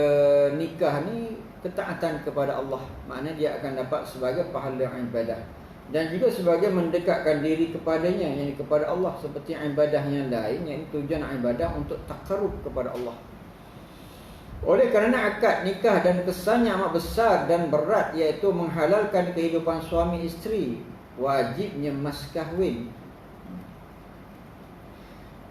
nikah ni, ketaatan kepada Allah, maknanya dia akan dapat sebagai pahala ibadah. Dan juga sebagai mendekatkan diri kepadanya, yakni kepada Allah, seperti ibadah yang lain, yakni tujuan ibadah untuk takarrub kepada Allah. Oleh kerana akad nikah dan kesannya amat besar dan berat, iaitu menghalalkan kehidupan suami isteri, wajibnya mas kahwin,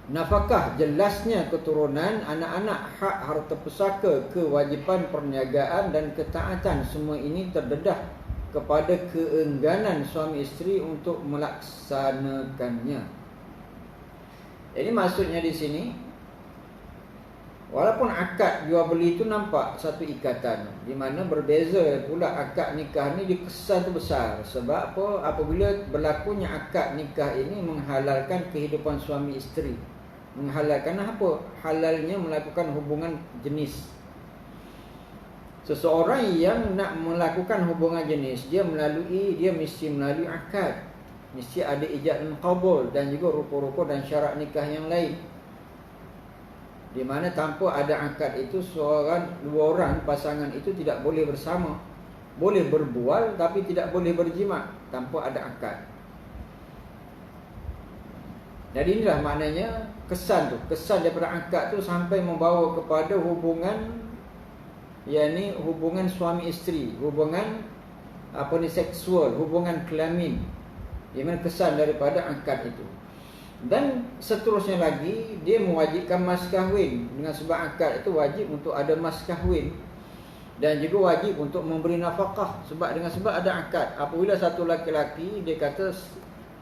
nafkah, jelasnya keturunan, anak-anak, hak harta pusaka, kewajipan perniagaan dan ketaatan, semua ini terdedah kepada keengganan suami isteri untuk melaksanakannya. Jadi maksudnya di sini, walaupun akad jual beli itu nampak satu ikatan, di mana berbeza pula akad nikah ni dikesan tu besar. Sebab apa? Apabila berlakunya akad nikah ini menghalalkan kehidupan suami isteri. Menghalalkan apa? Halalnya melakukan hubungan jenis. Seseorang yang nak melakukan hubungan jenis, dia mesti melalui akad. Mesti ada ijab dan qabul dan juga rupa-rupa dan syarat nikah yang lain. Di mana tanpa ada akad itu, dua orang pasangan itu tidak boleh bersama. Boleh berbual tapi tidak boleh berjima tanpa ada akad. Jadi inilah maknanya kesan daripada akad tu sampai membawa kepada hubungan, yakni hubungan suami isteri, hubungan seksual, hubungan kelamin, di mana kesan daripada akad itu. Dan seterusnya lagi, dia mewajibkan mas kahwin. Dengan sebab akad itu wajib untuk ada mas kahwin, dan juga wajib untuk memberi nafkah. Sebab ada akad. Apabila satu laki-laki dia kata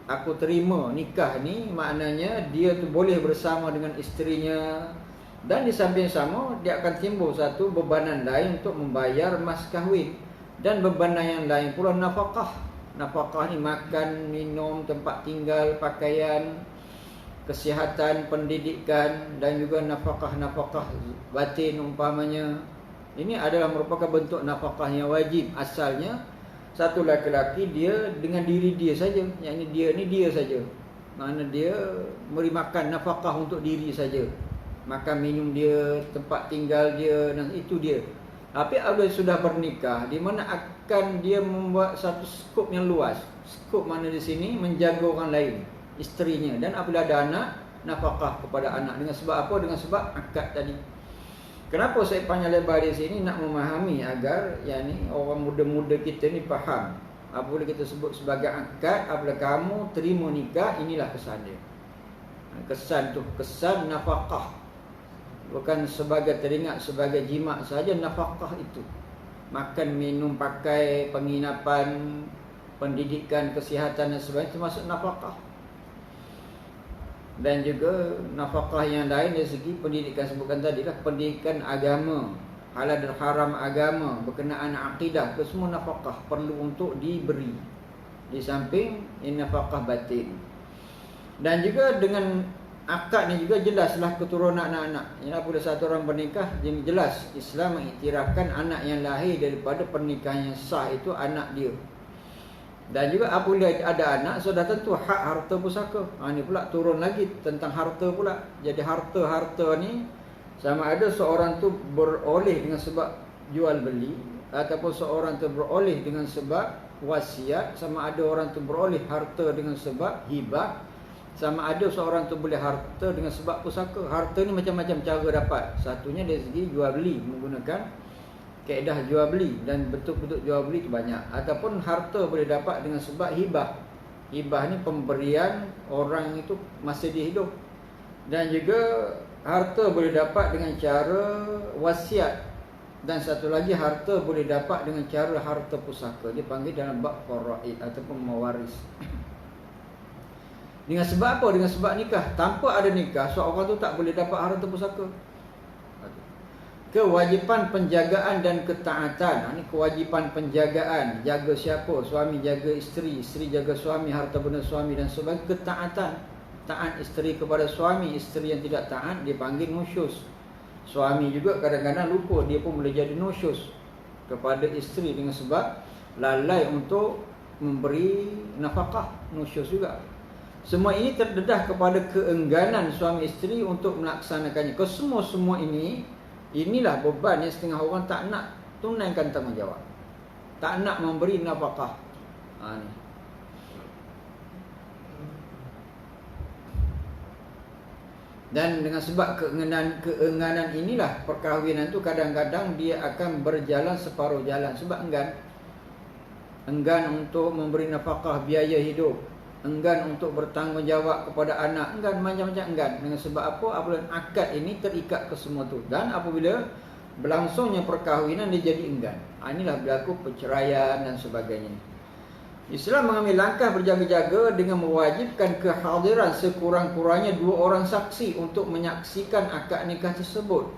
aku terima nikah ni, maknanya dia tu boleh bersama dengan isterinya, dan di samping sama dia akan timbul satu bebanan lain untuk membayar mas kahwin, dan bebanan yang lain pula nafkah. Nafkah ni makan, minum, tempat tinggal, pakaian, kesihatan, pendidikan, dan juga nafkah batin umpamanya. Ini adalah merupakan bentuk nafkah yang wajib. Asalnya satu laki-laki dia dengan diri dia saja, yakni dia saja. Mana dia memberi makan nafkah untuk diri saja. Makan minum dia, tempat tinggal dia, dan itu dia. Tapi apabila sudah bernikah, di mana akan dia membuat satu skop yang luas. Skop mana di sini menjaga orang lain, isterinya, dan apabila ada anak, nafkah kepada anak. Dengan sebab apa? Dengan sebab akad tadi. Kenapa saya panjang lebar di sini? Nak memahami agar orang muda-muda kita ni faham. Apabila kita sebut sebagai akad, apabila kamu terima nikah, inilah kesan dia. Kesan tu kesan nafkah. Bukan sebagai teringat sebagai jima saja, nafkah itu. Makan, minum, pakai, penginapan, pendidikan, kesihatan dan sebagainya termasuk nafkah. Dan juga nafkah yang lain dari segi pendidikan, sebutkan tadi lah, pendidikan agama, halal dan haram agama, berkenaan akidah, itu semua nafkah perlu untuk diberi. Di samping ini nafkah batin. Dan juga dengan akad ni juga jelaslah keturunan anak-anak. Ialah bila satu orang bernikah, jelas Islam mengiktirafkan anak yang lahir daripada pernikahan yang sah itu anak dia. Dan juga apabila ada anak, sudah tentu hak harta pusaka. Ni pula turun lagi tentang harta pula. Jadi harta-harta ni sama ada seorang tu beroleh dengan sebab jual beli, ataupun seorang tu beroleh dengan sebab wasiat, sama ada orang tu beroleh harta dengan sebab hibah, sama ada seorang tu boleh harta dengan sebab pusaka. Harta ni macam-macam cara dapat. Satunya dari segi jual beli, menggunakan kaedah jual beli, dan bentuk-bentuk jual beli tu banyak. Ataupun harta boleh dapat dengan sebab hibah. Hibah ni pemberian orang itu masa dia hidup. Dan juga harta boleh dapat dengan cara wasiat. Dan satu lagi, harta boleh dapat dengan cara harta pusaka. Dia panggil dalam bab faraid ataupun mawaris. Dengan sebab apa? Dengan sebab nikah. Tanpa ada nikah, seorang tu tak boleh dapat harta pusaka. Kewajipan penjagaan dan ketaatan. Ini kewajipan penjagaan. Jaga siapa? Suami jaga isteri, isteri jaga suami, harta benda suami dan sebagainya. Ketaatan. Taat isteri kepada suami. Isteri yang tidak taat dipanggil nusyus. Suami juga kadang-kadang lupa, dia pun boleh jadi nusyus kepada isteri dengan sebab lalai untuk memberi nafkah. Nusyus juga. Semua ini terdedah kepada keengganan suami isteri untuk melaksanakannya. Kesemua-semua ini, inilah beban yang setengah orang tak nak tunaikan tanggungjawab, tak nak memberi nafkah. Ni. Dan dengan sebab keenganan inilah perkahwinan tu kadang-kadang dia akan berjalan separuh jalan. Sebab enggan untuk memberi nafkah biaya hidup, enggan untuk bertanggungjawab kepada anak, enggan macam-macam enggan. Dengan sebab apa? Apabila akad ini terikat ke semua tu, dan apabila berlangsungnya perkahwinan dia jadi enggan. Inilah berlaku perceraian dan sebagainya. Islam mengambil langkah berjaga-jaga dengan mewajibkan kehadiran sekurang-kurangnya 2 orang saksi untuk menyaksikan akad nikah tersebut.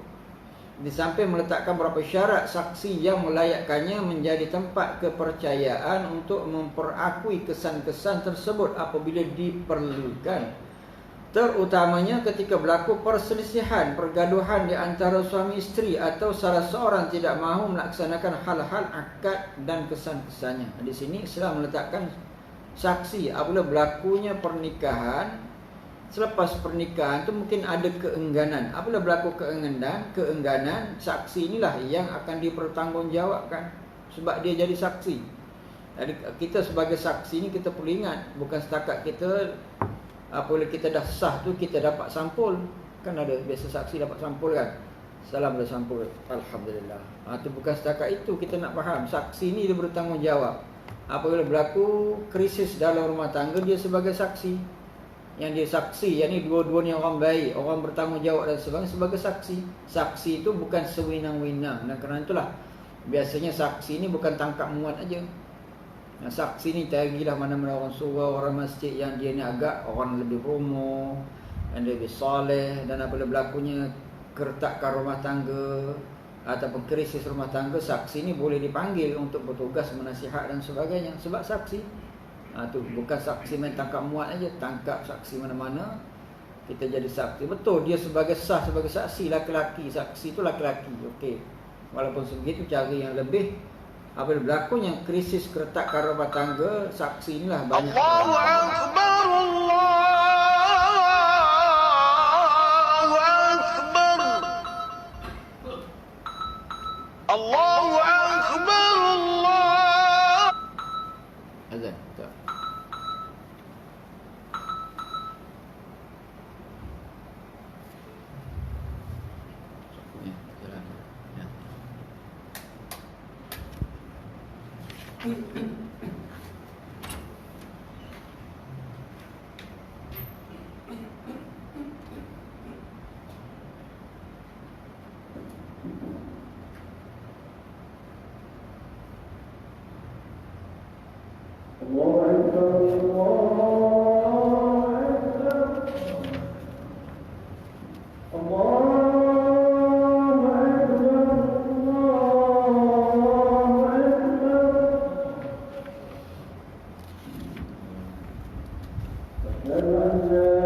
Di samping meletakkan beberapa syarat saksi yang melayakkannya menjadi tempat kepercayaan untuk memperakui kesan-kesan tersebut apabila diperlukan. Terutamanya ketika berlaku perselisihan, pergaduhan di antara suami isteri atau salah seorang tidak mahu melaksanakan hal-hal akad dan kesan-kesannya. Di sini Islam meletakkan saksi apabila berlakunya pernikahan. Selepas pernikahan tu mungkin ada keengganan. Apabila berlaku keengganan, saksi inilah yang akan dipertanggungjawabkan sebab dia jadi saksi. Jadi kita sebagai saksi ni kita perlu ingat, bukan setakat kita apabila kita dah sah tu kita dapat sampul. Kan ada biasa saksi dapat sampul kan. Salam dah sampul, alhamdulillah. Tu bukan setakat itu, kita nak faham saksi ni dia bertanggungjawab. Apabila berlaku krisis dalam rumah tangga, dia sebagai saksi. Yang dia saksi, yang ni dua-duanya orang baik, orang bertanggungjawab dan sebagainya, sebagai saksi. Saksi itu bukan sewenang-wenang. Dan kerana itulah biasanya saksi ni bukan tangkap muat aja. Saksi ni carilah mana-mana orang surau, orang masjid yang dia ni agak orang lebih berumur dan lebih soleh. Dan apabila berlakunya keretakan rumah tangga ataupun krisis rumah tangga, saksi ni boleh dipanggil untuk bertugas menasihat dan sebagainya. Sebab saksi tu bukan saksi main tangkap muat aja, tangkap saksi mana-mana kita jadi saksi. Betul dia sebagai sah sebagai saksi laki-laki, saksi itu laki-laki. Okey. Walaupun sebegitu cara yang lebih apabila berlakunya krisis keretakan rumah tangga, saksi inilah banyak. Allahu akbar, Allahu akbar, Allahu akbar, Allah. Azan. أشهد أن لا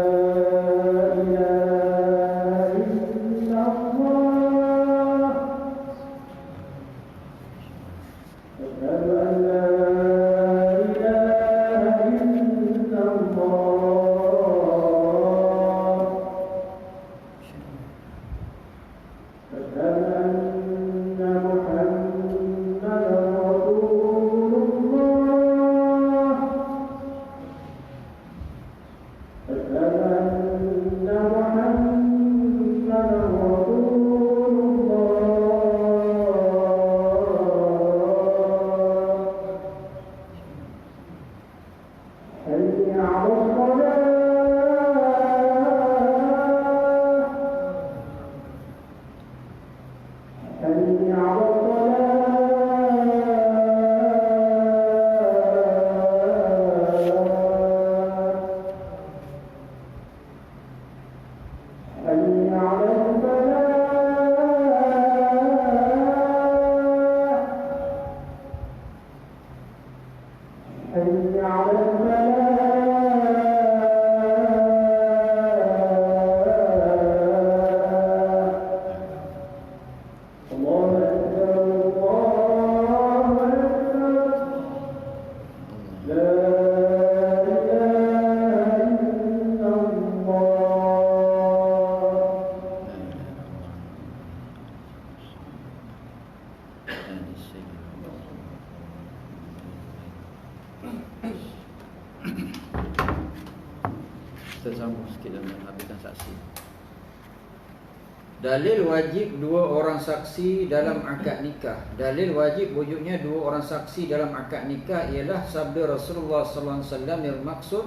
Dalil wajib dua orang saksi dalam akad nikah. Dalil wajib wujudnya dua orang saksi dalam akad nikah ialah sabda Rasulullah sallallahu alaihi wasallam yang maksud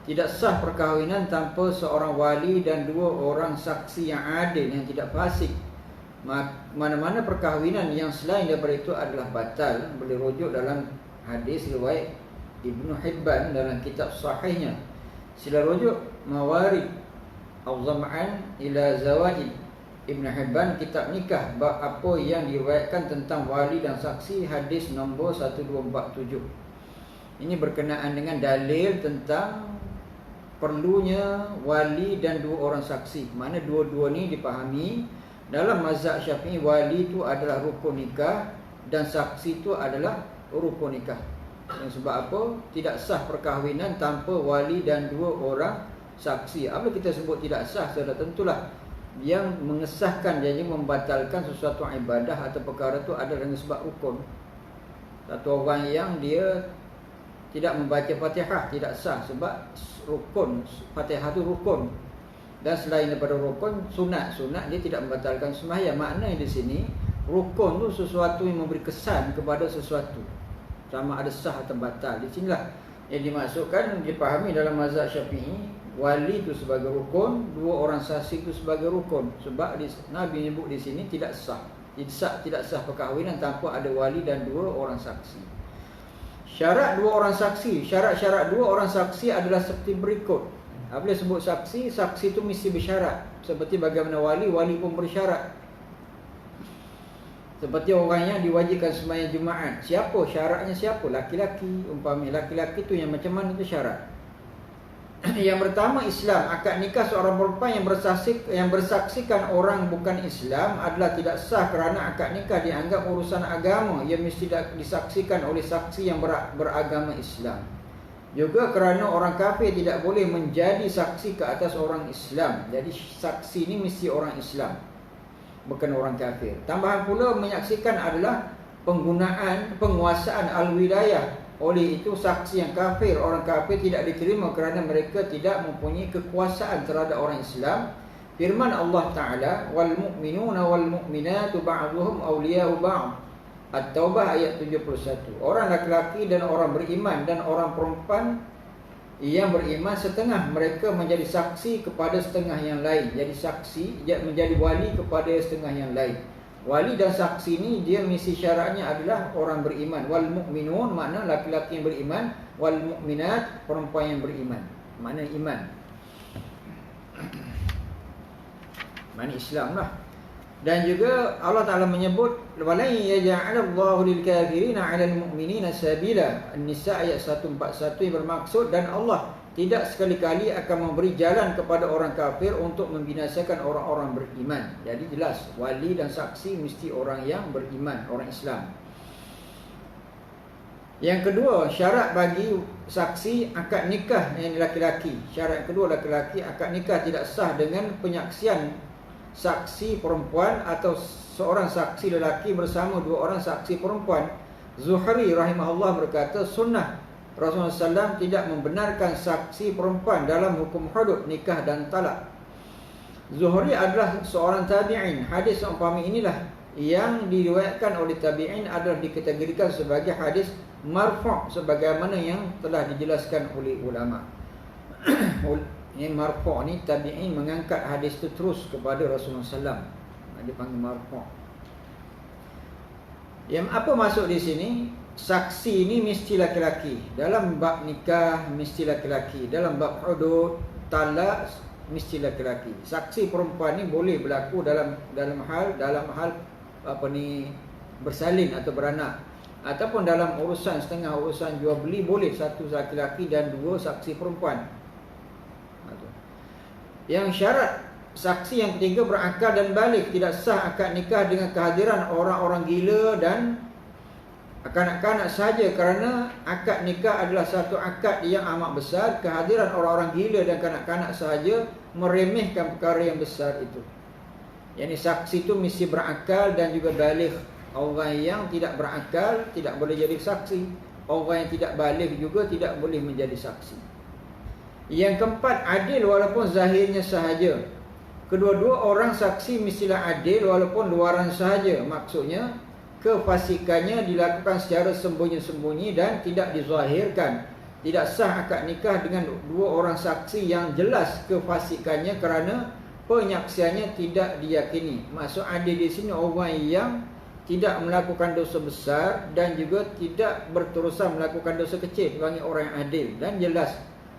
tidak sah perkahwinan tanpa seorang wali dan dua orang saksi yang adil yang tidak fasik. Mana-mana perkahwinan yang selain daripada itu adalah batal. Boleh rujuk dalam hadis riwayat Ibnu Hibban dalam kitab sahihnya. Sila rujuk Mawarid Al-Zam'an ila Zawaid Ibn Hibban kitab nikah bab apa yang diriwayatkan tentang wali dan saksi, hadis nombor 1247. Ini berkenaan dengan dalil tentang perlunya wali dan dua orang saksi. Mana dua-dua ni dipahami dalam mazhab Syafi'i, wali itu adalah rukun nikah dan saksi itu adalah rukun nikah. Yang sebab apa? Tidak sah perkahwinan tanpa wali dan dua orang saksi. Apa kita sebut tidak sah? Sudah tentulah yang mengesahkan, jadi membatalkan sesuatu ibadah atau perkara itu adalah dengan sebab rukun. Satu orang yang dia tidak membaca Fatihah tidak sah sebab rukun. Fatihah itu rukun. Dan selain daripada rukun, sunat dia tidak membatalkan sembahyang. Maknanya di sini rukun itu sesuatu yang memberi kesan kepada sesuatu, sama ada sah atau batal. Di sinilah yang dimaksudkan, dipahami dalam mazhab Syafi'i, wali itu sebagai rukun, dua orang saksi itu sebagai rukun. Sebab Nabi menyebut di sini tidak sah. Tidak sah perkahwinan tanpa ada wali dan dua orang saksi. Syarat dua orang saksi, syarat-syarat dua orang saksi adalah seperti berikut. Apabila sebut saksi, saksi itu mesti bersyarat. Seperti bagaimana wali pun bersyarat. Seperti orang yang diwajibkan sembahyang Jumaat. Siapa syaratnya? Siapa? Laki-laki. Umpamanya laki-laki tu yang macam mana tu syarat? Yang pertama, Islam. Akad nikah seorang perempuan yang bersaksikan orang bukan Islam adalah tidak sah kerana akad nikah dianggap urusan agama. Ia mesti disaksikan oleh saksi yang beragama Islam. Juga kerana orang kafir tidak boleh menjadi saksi ke atas orang Islam. Jadi saksi ini mesti orang Islam, bukan orang kafir. Tambahan pula, menyaksikan adalah penguasaan al-wilayah. Oleh itu saksi yang kafir, orang kafir tidak diterima kerana mereka tidak mempunyai kekuasaan terhadap orang Islam. Firman Allah Ta'ala, wal mu'minuna wal mu'minatu ba'duhum awliya'u ba'd. At-Taubah ayat 71. Orang laki-laki dan orang beriman dan orang perempuan yang beriman, setengah mereka menjadi saksi kepada setengah yang lain. Jadi saksi menjadi wali kepada setengah yang lain. Wali dan saksi ni dia mesti syaratnya adalah orang beriman. Wal mu'minun makna laki-laki yang beriman, wal mu'minat perempuan yang beriman. Makna iman. Makna Islam lah. Dan juga Allah Ta'ala menyebut walan yaj'alallahu lil kafirina 'alal mu'minina sabila. An-Nisa ayat 141 yang bermaksud, dan Allah tidak sekali-kali akan memberi jalan kepada orang kafir untuk membinasakan orang-orang beriman. Jadi jelas, wali dan saksi mesti orang yang beriman, orang Islam. Yang kedua, syarat bagi saksi akad nikah yang laki-laki. Syarat kedua, laki-laki akad nikah tidak sah dengan penyaksian saksi perempuan atau seorang saksi lelaki bersama dua orang saksi perempuan. Zuhri rahimahullah berkata, sunnah Rasulullah SAW tidak membenarkan saksi perempuan dalam hukum hudud, nikah dan talak. Zuhri adalah seorang tabi'in. Hadis seumpama inilah yang diriwayatkan oleh tabi'in adalah dikategorikan sebagai hadis marfu' sebagaimana yang telah dijelaskan oleh ulama. Ini marfu' ni tabi'in mengangkat hadis itu terus kepada Rasulullah SAW. Dia panggil marfu'. Yang apa masuk di sini? Saksi ini mesti laki-laki. Dalam bab nikah mesti laki-laki. Dalam bab hudud, talak mesti laki-laki. Saksi perempuan ni boleh berlaku dalam hal bersalin atau beranak, ataupun dalam urusan setengah urusan jual beli boleh satu laki-laki dan dua saksi perempuan. Yang syarat saksi yang ketiga berakal dan balik. Tidak sah akad nikah dengan kehadiran orang-orang gila dan kanak-kanak saja, kerana akad nikah adalah satu akad yang amat besar. Kehadiran orang-orang gila dan kanak-kanak sahaja meremehkan perkara yang besar itu. Yang saksi itu mesti berakal dan juga balik. Orang yang tidak berakal tidak boleh jadi saksi. Orang yang tidak balik juga tidak boleh menjadi saksi. Yang keempat, adil walaupun zahirnya sahaja. Kedua-dua orang saksi mestilah adil walaupun luaran sahaja. Maksudnya kefasikannya dilakukan secara sembunyi-sembunyi dan tidak dizahirkan. Tidak sah akad nikah dengan dua orang saksi yang jelas kefasikannya kerana penyaksiannya tidak diyakini. Maksud adil di sini orang yang tidak melakukan dosa besar dan juga tidak berterusan melakukan dosa kecil, bagi orang yang adil dan jelas.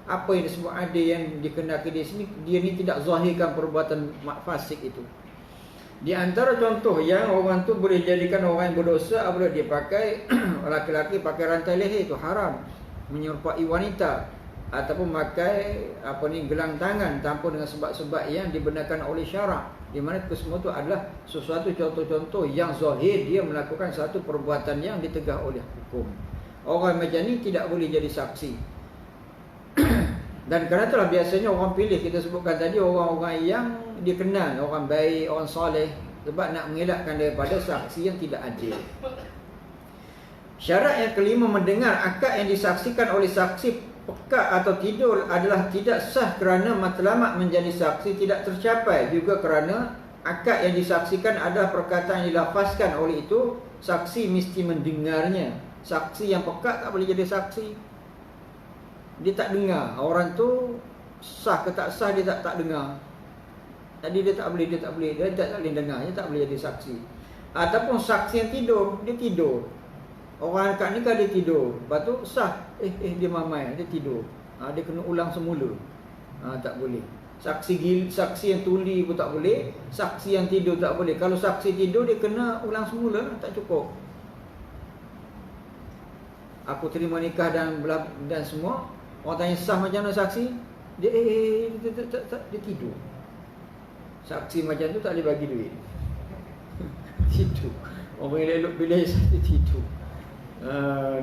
Apa yang disebut adil yang dikenakan di sini, dia ni tidak zahirkan perbuatan fasik itu. Di antara contoh yang orang tu boleh jadikan orang yang berdosa apabila dia pakai laki-laki pakai rantai leher, itu haram. Menyerupai wanita ataupun pakai gelang tangan tanpa dengan sebab-sebab yang dibenarkan oleh syarak. Di mana kesemua itu adalah sesuatu contoh-contoh yang zahir dia melakukan satu perbuatan yang ditegah oleh hukum. Orang macam ni tidak boleh jadi saksi. Dan kerana itulah biasanya orang pilih, kita sebutkan tadi, orang-orang yang dikenal, orang baik, orang soleh, sebab nak mengelakkan daripada saksi yang tidak adil. Syarat yang kelima, mendengar akad yang disaksikan oleh saksi pekat atau tidur adalah tidak sah kerana matlamat menjadi saksi tidak tercapai. Juga kerana akad yang disaksikan adalah perkataan yang dilafazkan oleh itu, saksi mesti mendengarnya. Saksi yang pekat tak boleh jadi saksi. Dia tak dengar. Orang tu sah ke tak sah, dia tak dengar. Jadi dia tak boleh dengar, dia tak boleh jadi saksi. Ataupun saksi yang tidur, dia tidur. Orang kat nikah dia tidur, lepas tu sah, dia mamai, dia tidur. Dia kena ulang semula. Tak boleh. Saksi yang tuli pun tak boleh, saksi yang tidur tak boleh. Kalau saksi tidur, dia kena ulang semula, tak cukup. Aku terima nikah dan semua. Orang tanya sah macam mana saksi, dia dia tidur. Saksi macam tu tak boleh bagi duit. Tidur. Orang yang elok bila dia tidur.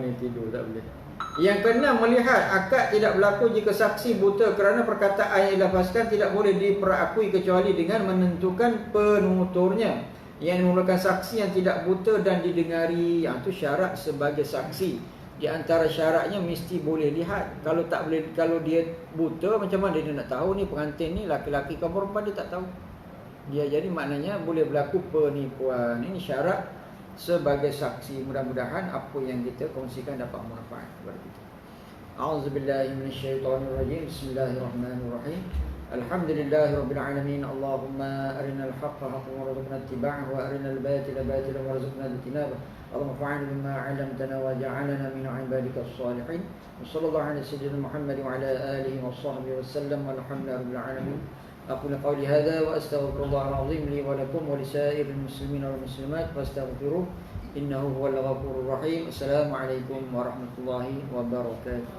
Ni tidur tak boleh. Yang keenam, melihat akad tidak berlaku jika saksi buta kerana perkataan yang dilafazkan tidak boleh diperakui kecuali dengan menentukan penuturnya. Yang memerlukan saksi yang tidak buta dan didengari, yang itu syarat sebagai saksi. Di antara syaratnya mesti boleh lihat. Kalau tak boleh, kalau dia buta, macam mana dia nak tahu ni pengantin ni laki-laki ke perempuan, dia tak tahu. Dia jadi maknanya boleh berlaku penipuan. Ini syarat sebagai saksi. Mudah-mudahan apa yang kita kongsikan dapat manfaat kepada kita. A'udzubillahi minasyaitonirrajim. Bismillahirrahmanirrahim. Alhamdulillahirabbil alamin. Allahumma arinal haqqa haqqan warzuqna ittiba'ahu wa arinal batila batilan warzuqna ijtinabah. Allahumma fa'alna bima 'allamtana wa ja'alna min 'ibadika as-salihin. Wassallallahu ala sayyidina Muhammad wa ala alihi wa sahbihi wasallam. Walhamdulillahirabbil alamin. أقول قولي هذا وأستغفر الله العظيم لي ولكم ولسائر المسلمين والمسلمات فاستغفروه إنه هو الغفور الرحيم. السلام عليكم ورحمة الله وبركاته.